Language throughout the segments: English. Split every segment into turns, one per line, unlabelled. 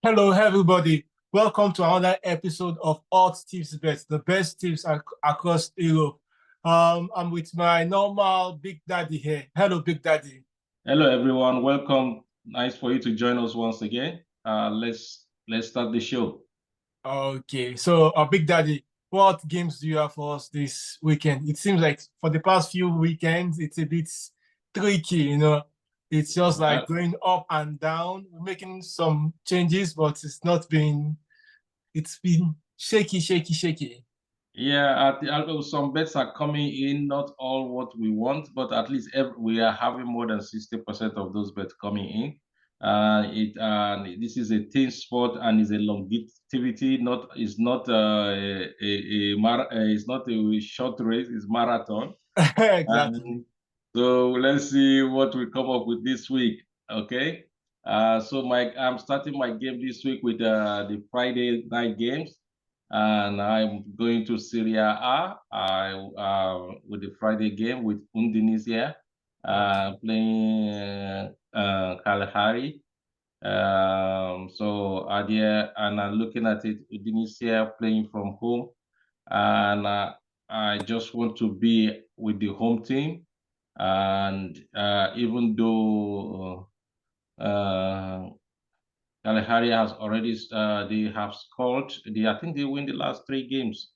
Hello, everybody. Welcome to another episode of Alt Tips Bet, the best tips across Europe. I'm with my normal Big Daddy here. Hello, Big Daddy.
Hello, everyone. Welcome. Nice for you to join us once again. Let's start the show.
Okay, so Big Daddy, what games do you have for us this weekend? It seems like for the past few weekends, it's a bit tricky, It's just like
Uh,
going up and down. We're making some changes, but it's been shaky, shaky, shaky.
yeah, some bets are coming in, not all what we want, but at least we are having more than 60% of those bets coming in. This is a team sport and is a longevity. Not It's not it's not a short race. It's marathon.
Exactly.
And so let's see what we come up with this week. Okay. I'm starting my game this week with the Friday night games, and I'm going to Serie A. With the Friday game with Udinese,
Okay.
playing Cagliari. And I'm looking at it, Udinese playing from home, and I just want to be with the home team. And even though Kalahari has already, they have scored. I think they win the last three games.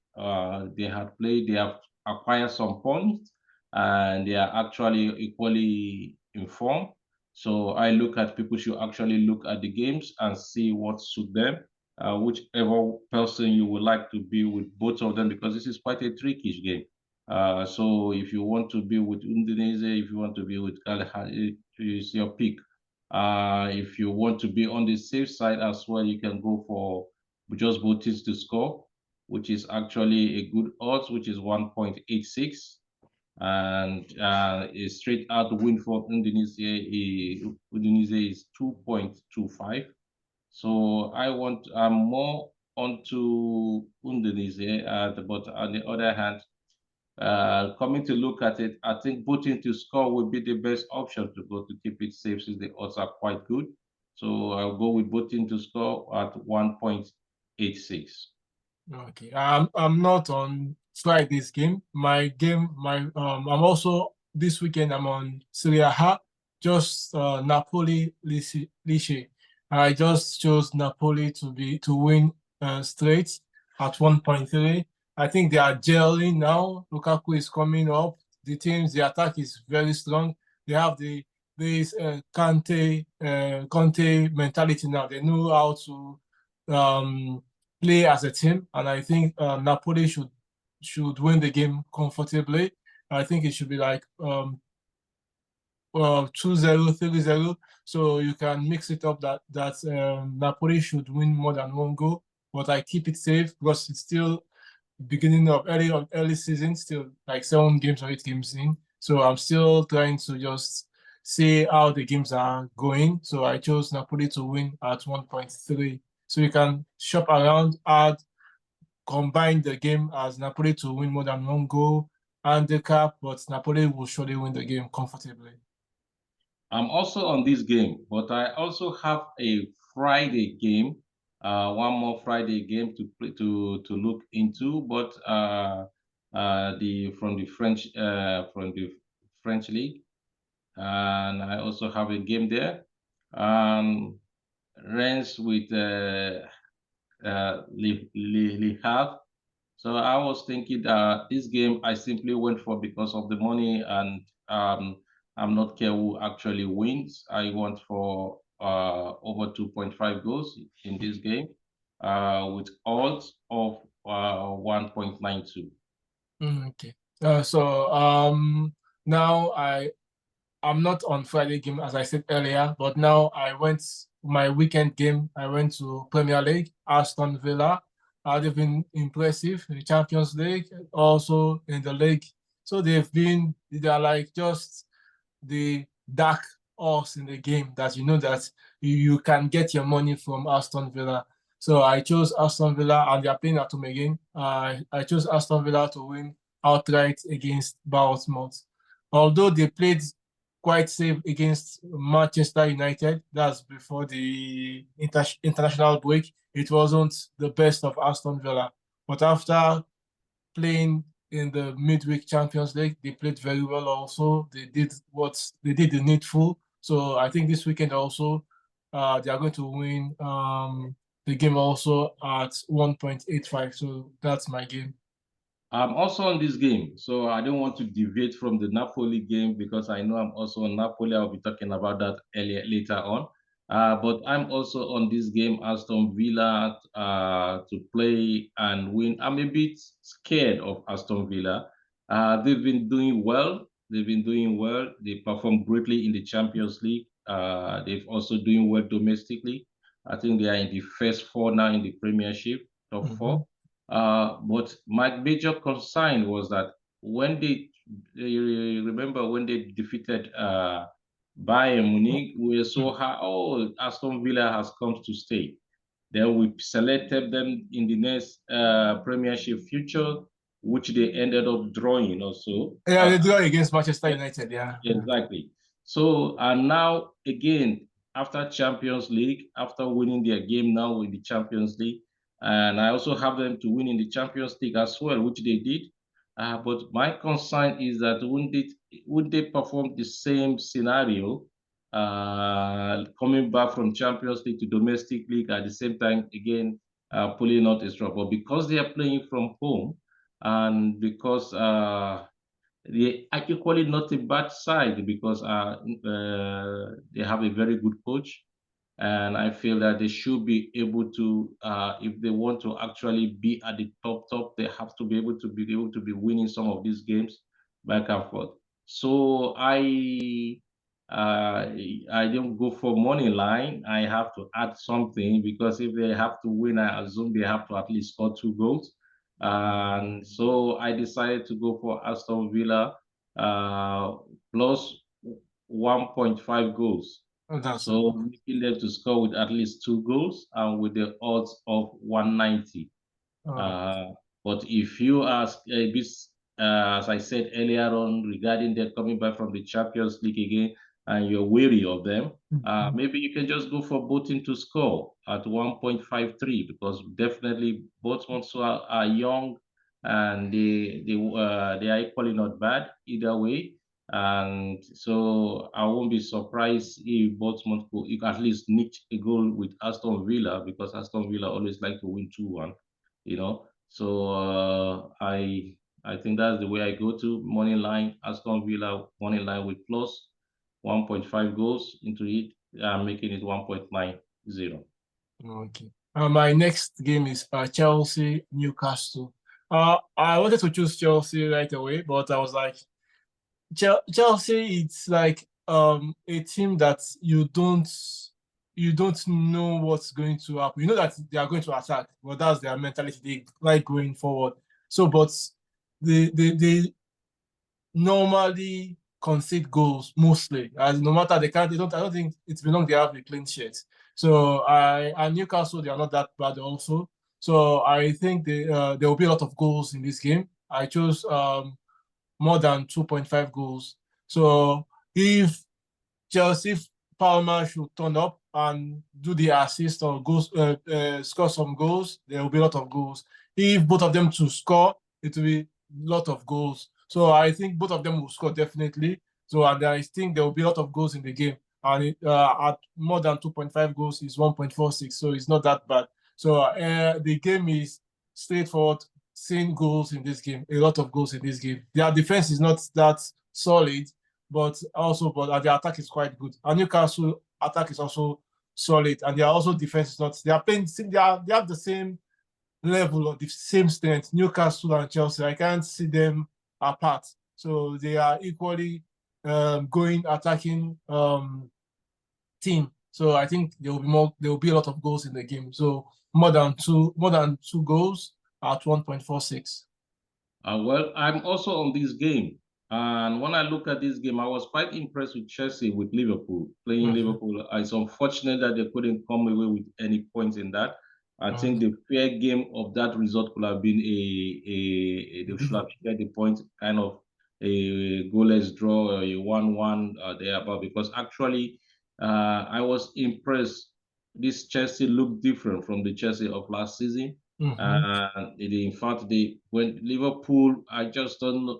They have played. They have acquired some points, and they are actually equally informed. So I look at people should actually look at the games and see what suit them. Whichever person you would like to be with both of them, because this is quite a tricky game. So if you want to be with Udinese, if you want to be with Kalahari, it's your pick. If you want to be on the safe side as well, you can go for just both teams to score, which is actually a good odds, which is 1.86. And a straight out win for Indonesia is 2.25. So I'm more onto Indonesia, but on the other hand, coming to look at it, I think putting to score would be the best option to go to keep it safe since the odds are quite good. So I'll go with Botin to score at 1.86.
Okay. I'm not on Friday's game. I'm also this weekend I'm on Serie A, just Napoli Lecce. I just chose Napoli to win straight at 1.3. I think they are gelling now. Lukaku is coming up. The attack is very strong. They have this Conte mentality now. They know how to play as a team, and I think Napoli should win the game comfortably. I think it should be like 2-0, 3-0. So you can mix it up that Napoli should win more than one goal, but I keep it safe because it's still beginning of early season, still like 7 games or 8 games in. So I'm still trying to just see how the games are going. So I chose Napoli to win at 1.3. So you can shop around, combine the game as Napoli to win more than one goal, handicap, but Napoli will surely win the game comfortably.
I'm also on this game, but I also have a Friday game, one more Friday game to play, to look into, but the from the French league, and I also have a game there. Um, Rennes with Le Havre. So I was thinking that this game I simply went for because of the money, and I'm not care who actually wins. I want for over 2.5 goals in this game with odds of 1.92.
Okay. Now I'm not on Friday game as I said earlier, but now I went my weekend game. I went to Premier League, Aston Villa. They've been impressive in the Champions League, also in the league. So they're like just the dark horse in the game that you know that you can get your money from Aston Villa. So I chose Aston Villa, and they are playing at home again. I chose Aston Villa to win outright against Bournemouth. Although they played quite safe against Manchester United. That's before the international break. It wasn't the best of Aston Villa. But after playing in the midweek Champions League, they played very well also. They did the needful. So I think this weekend also, they are going to win the game also at 1.85. So that's my game.
I'm also on this game, so I don't want to deviate from the Napoli game because I know I'm also on Napoli. I'll be talking about that later on. But I'm also on this game, Aston Villa, to play and win. I'm a bit scared of Aston Villa. They've been doing well. They've been doing well. They performed greatly in the Champions League. They've also doing well domestically. I think they are in the first four now in the Premiership, top four. But my major concern was that when you remember when they defeated Bayern Munich, we were so high, oh, Aston Villa has come to stay. Then we selected them in the next Premiership future, which they ended up drawing also.
Yeah, they draw against Manchester United, yeah.
Exactly. So, and now again, after Champions League, after winning their game now in the Champions League, and I also have them to win in the Champions League as well, which they did. But my concern is that would they perform the same scenario, coming back from Champions League to domestic league at the same time again, pulling out a straw? But because they are playing from home, and because they are equally not a bad side because they have a very good coach, and I feel that they should be able to, if they want to actually be at the top, they have to be able to be winning some of these games back and forth. So I don't go for money line. I have to add something because if they have to win, I assume they have to at least score 2 goals. And so I decided to go for Aston Villa plus 1.5 goals. So making them to score with at least 2 goals and with the odds of 190. But if you ask a bit, as I said earlier on, regarding them coming back from the Champions League again, and you're weary of them, maybe you can just go for Bolton to score at 1.53 because definitely both ones are young and they are equally not bad either way. And so I won't be surprised if Bournemouth could at least nick a goal with Aston Villa because Aston Villa always like to win 2-1, you know. So I think that's the way I go to money line, Aston Villa money line with plus 1.5 goals into it, making it 1.90.
Okay. My next game is Chelsea Newcastle. I wanted to choose Chelsea right away, but I was like, Chelsea, it's like a team that you don't know what's going to happen. You know that they are going to attack, but that's their mentality. They like going forward. So, but they normally concede goals mostly. As no matter they don't. I don't think it's been long they have a clean sheet. So and Newcastle, they are not that bad also. So I think there will be a lot of goals in this game. I chose more than 2.5 goals. So if Chelsea Palmer should turn up and do the assist or goals, score some goals, there will be a lot of goals. If both of them to score, it will be a lot of goals. So I think both of them will score definitely. So and I think there will be a lot of goals in the game. And at more than 2.5 goals is 1.46. So it's not that bad. So the game is straightforward. Seeing goals in this game, a lot of goals in this game. Their defense is not that solid, but their attack is quite good. And Newcastle attack is also solid, and their also defense is not. They are playing. They have the same level of the same strength. Newcastle and Chelsea. I can't see them apart. So they are equally going attacking team. So I think there will be more. There will be a lot of goals in the game. So more than two goals at 1.46.
Well, I'm also on this game. And when I look at this game, I was quite impressed with Chelsea, with Liverpool, playing Liverpool. It's unfortunate that they couldn't come away with any points in that. I think the fair game of that result could have been they should have shared the point kind of a goalless draw or a 1-1 there, but because actually I was impressed. This Chelsea looked different from the Chelsea of last season. In fact, when Liverpool, I just don't know,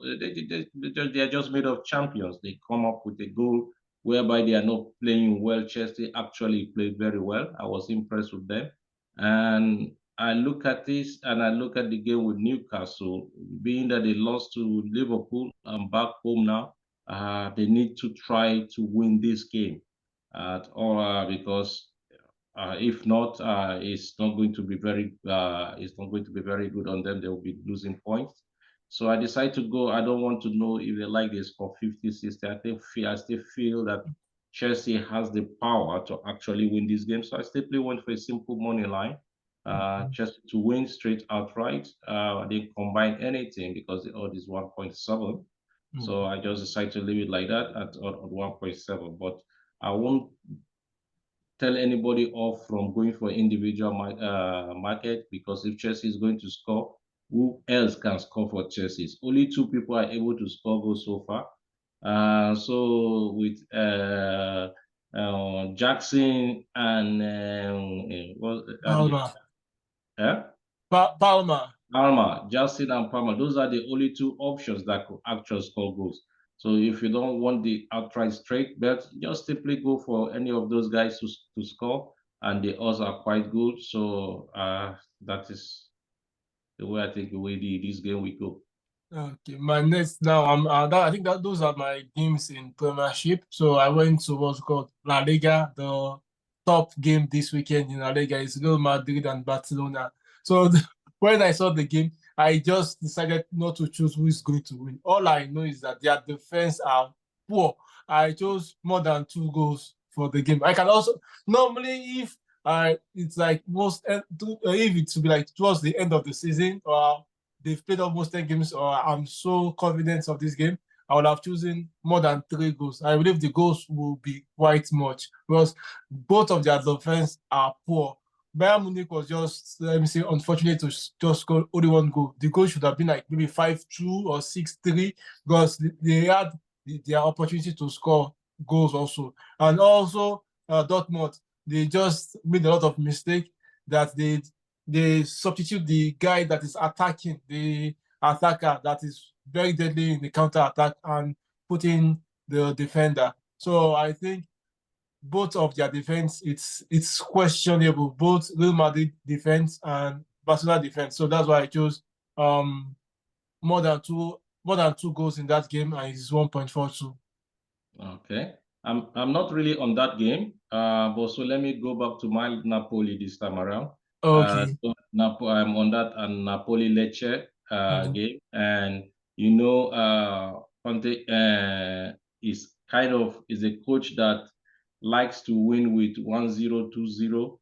they are just made of champions. They come up with a goal whereby they are not playing well. Chelsea actually played very well. I was impressed with them. And I look at this and I look at the game with Newcastle, being that they lost to Liverpool and back home now. They need to try to win this game at all because if not, it's not going to be it's not going to be very good on them. They will be losing points. So I decided to go. I don't want to know if they like this for 50, 60. I still feel that Chelsea has the power to actually win this game. So I simply went for a simple money line. Just to win straight outright. I didn't combine anything because the odd is 1.7. So I just decided to leave it like that at 1.7. But I won't tell anybody off from going for individual market because if Chelsea is going to score, who else can score for Chelsea? Only two people are able to score goals so far. So with Jackson and
Palmer.
Palmer, Jackson and Palmer, those are the only two options that could actually score goals. So if you don't want the outright straight bet, just simply go for any of those guys to score, and the odds are quite good. So that is the way I think the way this game will go.
Okay, my next now I think that those are my games in Premiership. So I went to what's called La Liga. The top game this weekend in La Liga is Real Madrid and Barcelona. So when I saw the game, I just decided not to choose who is going to win. All I know is that their defense are poor. I chose more than 2 goals for the game. I can also normally if it's like if it to be like towards the end of the season or they've played almost 10 games, or I'm so confident of this game, I would have chosen more than 3 goals. I believe the goals will be quite much because both of their defense are poor. Bayern Munich was just, let me say, unfortunate to just score only 1 goal. The goal should have been like maybe 5-2 or 6-3 because they had their opportunity to score goals also. And also, Dortmund, they just made a lot of mistake that they substitute the guy that is attacking, the attacker that is very deadly in the counter attack, and put in the defender. So I think both of their defense, it's questionable, both Real Madrid defense and Barcelona defense. So that's why I chose more than two goals in that game, and it's 1.42.
Okay. I'm not really on that game, but so let me go back to my Napoli this time around.
Okay.
So I'm on that and Napoli Lecce game, and you know, Conte is is a coach that likes to win with 1-0, 2-0.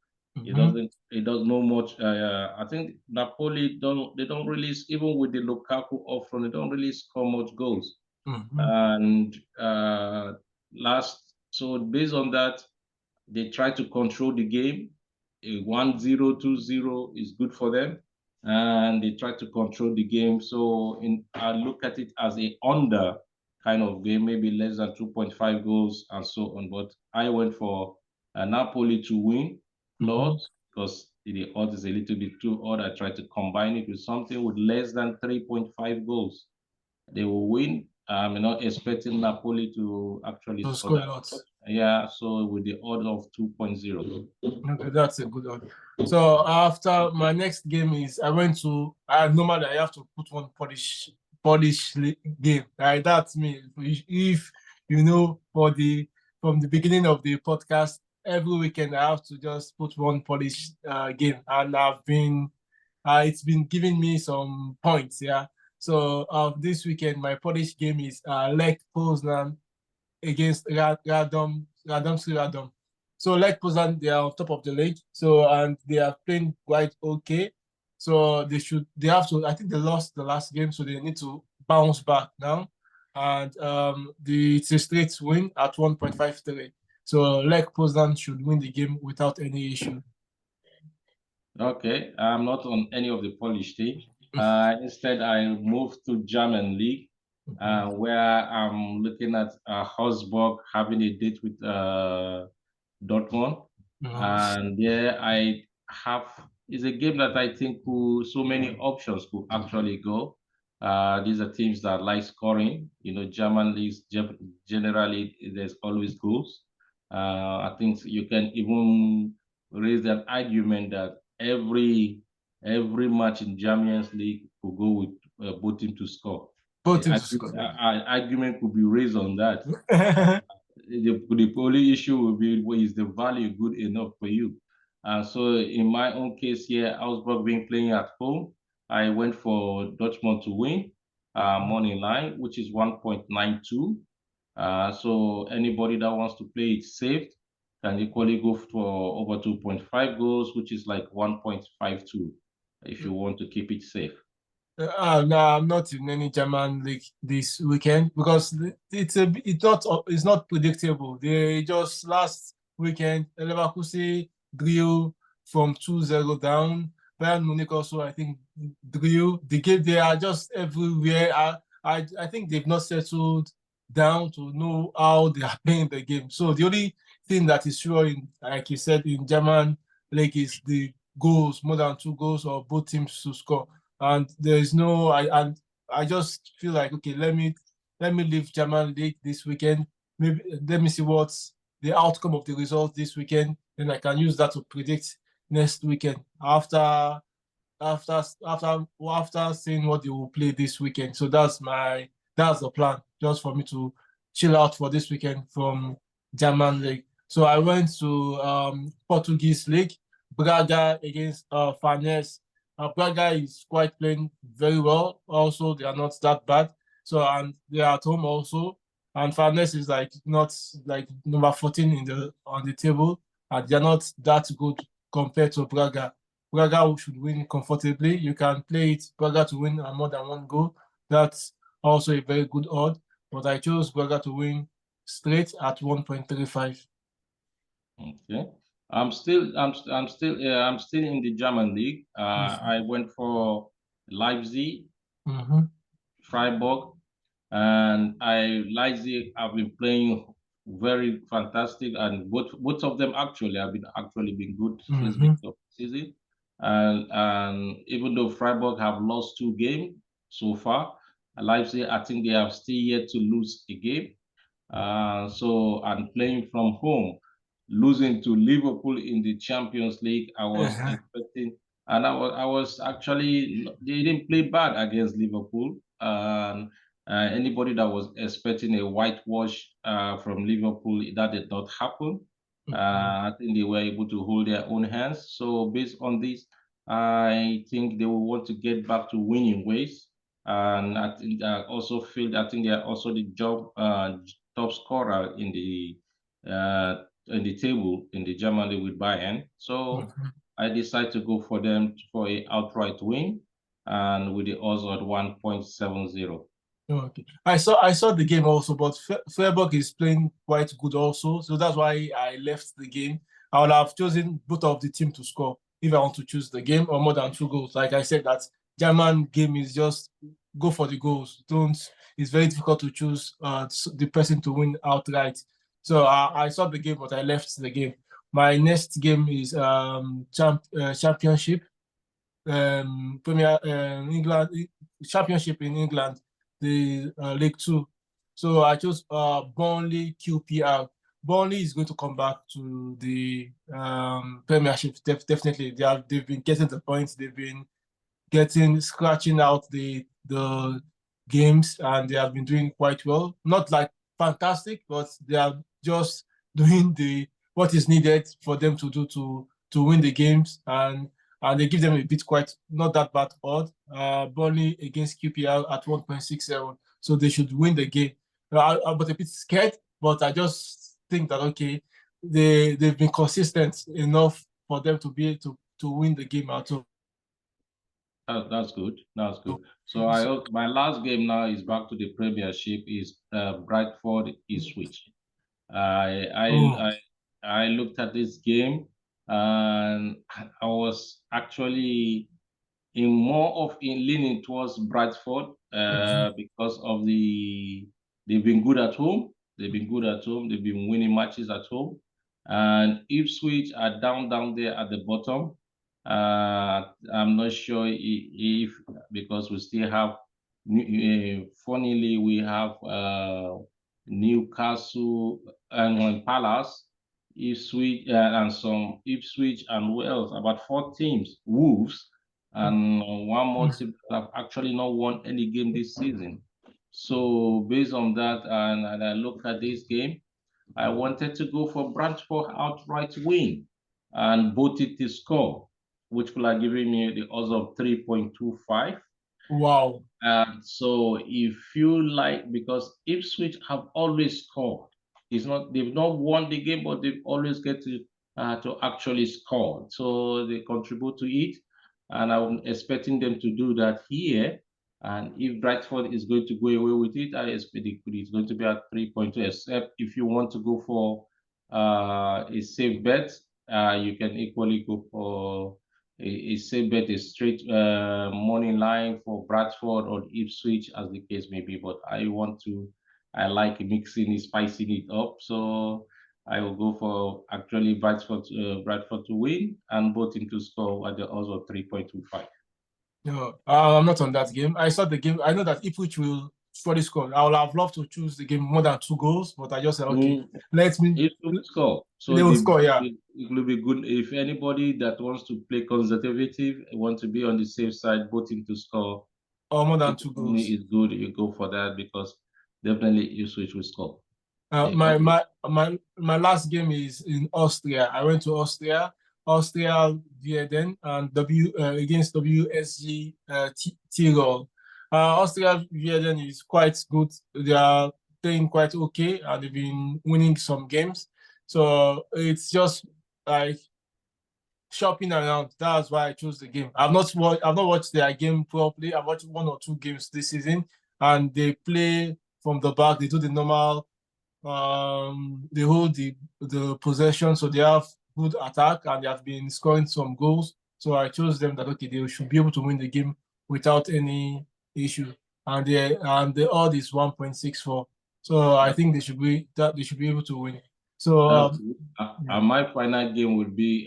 He does not much. I think Napoli don't really, even with the Lukaku off front, they don't really score much goals. And so based on that, they try to control the game. A 1-0, 2-0 is good for them, and they try to control the game. So I look at it as a under kind of game, maybe less than 2.5 goals and so on. But I went for Napoli to win plus because the odds is a little bit too odd. I tried to combine it with something with less than 3.5 goals. They will win. I'm not expecting Napoli to actually
score a lot.
Yeah, so with the odds of 2.0.
Okay, that's a good one. So after my next game is I went to normally I have to put one Polish game. Right? That's me. If you know from the beginning of the podcast, every weekend I have to just put one Polish game, and it's been giving me some points. Yeah. So this weekend my Polish game is Lech Poznan against Radomski Radom. So Lech Poznan, they are on top of the league. So and they are playing quite okay. So they have to. I think they lost the last game, so they need to bounce back now. And it's a straight win at 1.53. So Lech Poznan should win the game without any issue.
Okay, I'm not on any of the Polish teams. Instead, I moved to German league. where I'm looking at Hosburg having a date with Dortmund. And there I have is a game that I think so many options could actually go. These are teams that like scoring. You know, German leagues generally there's always goals. I think you can even raise an argument that every match in Champions League could go with both teams to score.
Both teams to score.
Argument could be raised on that. The only issue will be, is the value good enough for you? So in my own case here, Augsburg being playing at home, I went for Dortmund to win money line, which is 1.92. So anybody that wants to play it safe can equally go for over 2.5 goals, which is like 1.52 if you want to keep it safe.
No, I'm not in any German league this weekend because it's not predictable. They just last weekend Leverkusen drew from 2-0 down. Bayern Munich also, I think, drew. They are just everywhere. I think they've not settled down to know how they are playing the game. So the only thing that is sure in, like you said, in German league is the goals, more than 2 goals or both teams to score. And there is no, I just feel like, okay, let me leave German league this weekend. Maybe let me see what's the outcome of the result this weekend. Then I can use that to predict next weekend after seeing what they will play this weekend. So that's the plan, just for me to chill out for this weekend from German league. So I went to Portuguese league, Braga against Farnes. Braga is quite playing very well. Also, they are not that bad. So, and they are at home also. And Farnes is like not like number 14 on the table. And they're not that good compared to Braga. Braga should win comfortably. You can play it Braga to win more than 1 goal. That's also a very good odd. But I chose Braga to win straight at 1.35.
Okay. I'm still in the German league. I went for Leipzig, Freiburg, and Leipzig have been playing very fantastic, and both of them actually have been good since the beginning of the season. And even though Freiburg have lost 2 games so far, Leipzig, I think they have still yet to lose a game. So and playing from home, losing to Liverpool in the Champions League, I was expecting, and I was actually, they didn't play bad against Liverpool. Anybody that was expecting a whitewash from Liverpool, that did not happen. I think they were able to hold their own hands. So based on this, I think they will want to get back to winning ways. And I think I also feel, I think they are also the top scorer in the table in the German league with Bayern. So I decided to go for them for a outright win, and with the odds at 1.70.
Okay. I saw the game also, but Freiburg is playing quite good also, so that's why I left the game. I would have chosen both of the team to score if I want to choose the game, or more than 2 goals. Like I said, that German game is just go for the goals. It's very difficult to choose the person to win outright. So I saw the game, but I left the game. My next game is championship, Premier England championship in England, the League Two. So I chose Burnley QPR. Burnley is going to come back to the Premiership. Definitely, they've been getting the points. They've been scratching out the games, and they have been doing quite well. Not like fantastic, but they are just doing what is needed for them to do to win the games, and they give them a bit quite not that bad odd. Burnley against QPR at 1.67, so they should win the game. I'm a bit scared, but I just think that okay, they've been consistent enough for them to be able to win the game out of.
That's good. That's good. So my last game now is back to the Premiership. Is Brentford Ipswich. I looked at this game, and I was actually in leaning towards Bradford because of they've been good at home. They've been good at home. They've been winning matches at home. And Ipswich are down there at the bottom. I'm not sure if because we still have, funnily, we have Newcastle and Palace, Ipswich and some Ipswich and Wales, about 4 teams, Wolves, and one more team that have actually not won any game this season. So based on that, and I look at this game, I wanted to go for Brentford outright win and both it to score, which will have given me the odds of 3.25.
Wow.
So if you like, because Ipswich have always scored, they've not won the game, but they've always get to actually score. So they contribute to it, and I'm expecting them to do that here. And if Brentford is going to go away with it, I expect it's going to be at 3.2. Except if you want to go for a safe bet, you can equally go for a safe bet, a straight money line for Bradford or Ipswich, as the case may be. But I like mixing it, spicing it up. So I will go for actually Bradford to win and both into score at the odds of 3.25.
No, I'm not on that game. I saw the game. I know that Ipswich will surely score. I would have loved to choose the game more than 2 goals, but I just said, okay, let me.
It will score. So
they will score, yeah.
It will be good if anybody that wants to play conservative, want to be on the safe side, both into score.
Or more than 2 goals.
It's good you go for that because definitely Ipswich will score.
My last game is in Austria. I went to Austria Vieden and against WSG Tirol. Austria Vieden is quite good. They are playing quite okay and they've been winning some games. So it's just like shopping around. That's why I chose the game. I've not watched their game properly. I've watched 1 or 2 games this season, and they play from the back. They do the normal. They hold the possession, so they have good attack, and they have been scoring some goals. So I chose them that okay, they should be able to win the game without any issue. And the odd is 1.64. So I think they should be able to win. So
my final game would be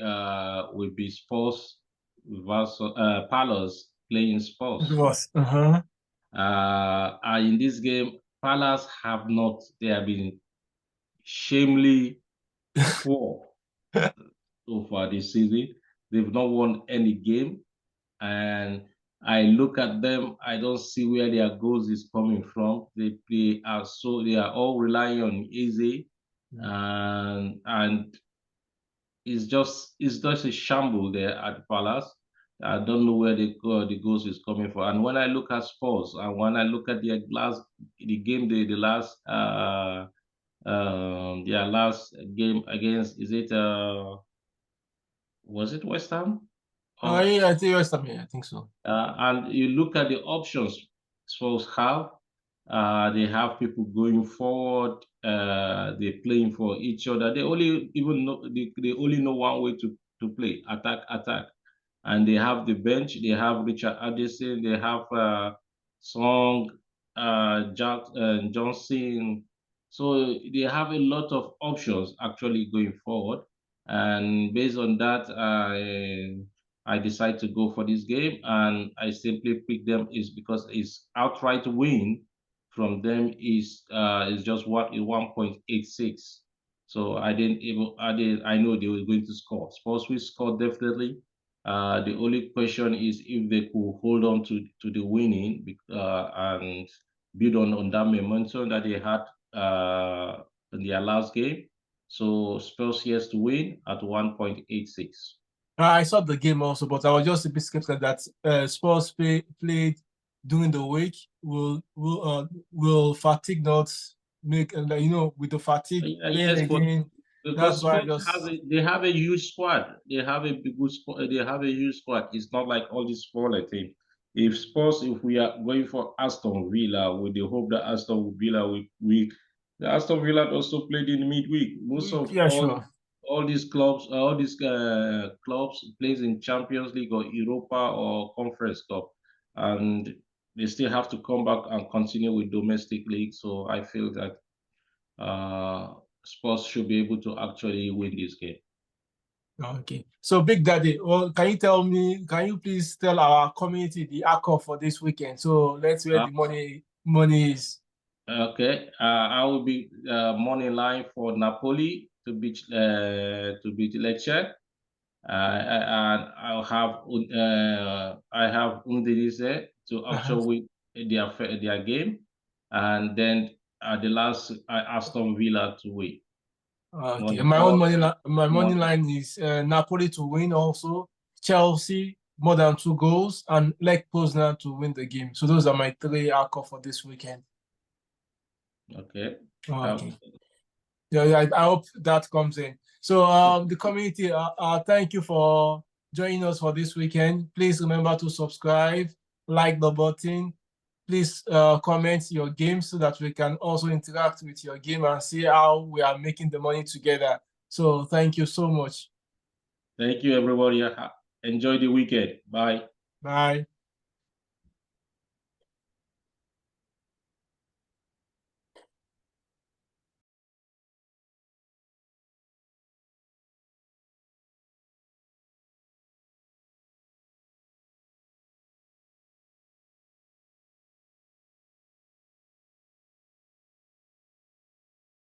Spurs versus Palace playing Spurs. In this game, Palace they have been shamefully poor so far this season. They've not won any game, and I look at them, I don't see where their goals is coming from. They are all relying on Eze, and it's just a shamble there at Palace. I don't know where the goals is coming from. And when I look at Spurs, and when I look at their last game against, was it West Ham?
Yeah, I think West Ham. Yeah, I think so.
And you look at the options Spurs have. They have people going forward. They're playing for each other. They only know one way to play: attack. And they have the bench. They have Richard Addison. They have Song, Johnson. So they have a lot of options actually going forward. And based on that, I decide to go for this game, and I simply pick them is because it's outright win from them is just 1.86. So I know they were going to score. Spurs will score definitely. The only question is if they could hold on to the winning and build on that momentum that they had in their last game. So Spurs yes to win at 1.86.
I saw the game also, but I was just a bit skeptical that Spurs played during the week will fatigue not make with the fatigue
yes,
again.
Because they have a huge squad. They have a good squad. They have a huge squad. It's not like all these smaller teams. If we are going for Aston Villa with the hope that Aston Villa will weak, the Aston Villa also played in midweek. Most of all these clubs plays in Champions League or Europa or Conference Cup, and they still have to come back and continue with domestic league. So I feel that Spurs should be able to actually win this game.
Okay. So Big Daddy, well, can you please tell our community the outcome for this weekend? So let's where the money is.
Okay. I will be money line for Napoli to beat Lecce. And I'll have I have Udinese to actually win their game, and then the last Aston Villa to win.
Okay, my money line is Napoli to win, also Chelsea more than 2 goals, and Lech Poznan to win the game. So those are my 3 outcomes for this weekend.
Okay.
Okay. Yeah, I hope that comes in. So the community, thank you for joining us for this weekend. Please remember to subscribe, like the button. Please comment your game so that we can also interact with your game and see how we are making the money together. So thank you so much.
Thank you, everybody. Enjoy the weekend. Bye.
Bye.